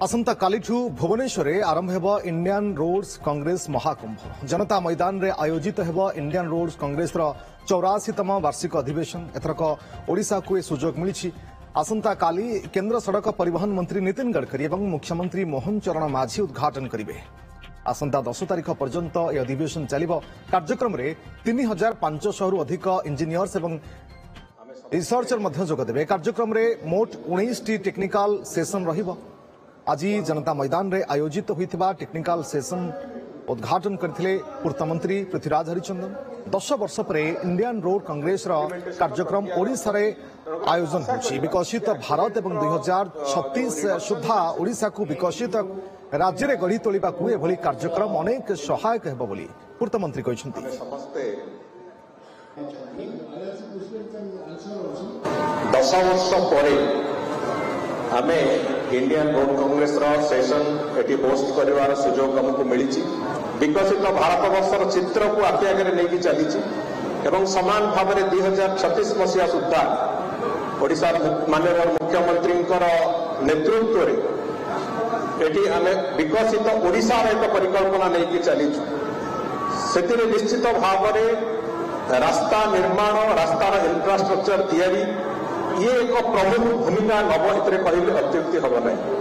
आसंता कालीठू भुवनेश्वर आरंभ हेब Indian roads Congress Mahakumbh जनता मैदान रे आयोजित हेब इंडियन रोड्स कांग्रेस 84तम वार्षिक अधिवेशन एथरक ओडिशा को सुजोग मिली। आसंता काली केंद्र सड़क परिवहन मंत्री नितिन गडकरी और मुख्यमंत्री मोहन चरण माझी उद्घाटन करेंगे। आसंता 10 तारिख पर्यंत यह अधिवेशन चलिबो। कार्यक्रम रे 3500 रु अधिक इंजीनियर्स और रिसर्चर मध्य जोग देबे। कार्यक्रम रे मोट 19 टी टेक्निकल सेशन रहिबो। आज जनता मैदान रे आयोजित होइथिबा टेक्निकल सेशन उद्घाटन करथिले पूर्तमंत्री पृथ्वीराज हरिचंदन। 10 वर्ष पर इंडियन रोड कांग्रेस कार्यक्रम ओडिशा रे आयोजन होछि। विकसित भारत एवं 2036 सुधा ओडिशा को विकसित राज्य रे गढ़ी तोलिबा को एभली कार्यक्रम अनेक सहायक हेबो बोली पूर्तमंत्री कहिसंती। 10 वर्ष पर आमे इंडियन रोड कांग्रेस सेशन एटी होस्ट करिवार सुजोग हमको मिली। विकसित भारत वर्षर चित्र को आखि आगे नहीं चली एवं समान भाव में 2036 मसीहा सुधा ओडिशा माननीय मुख्यमंत्री नेतृत्व एटी आमे विकसित ओडिशा एक परिकल्पना नहीं चली। से निश्चित भाव में रास्ता निर्माण रास्तार इंफ्रास्ट्रक्चर तैयारी ये एक प्रमुख भूमिका नब कहले अत्युक्ति हम नहीं।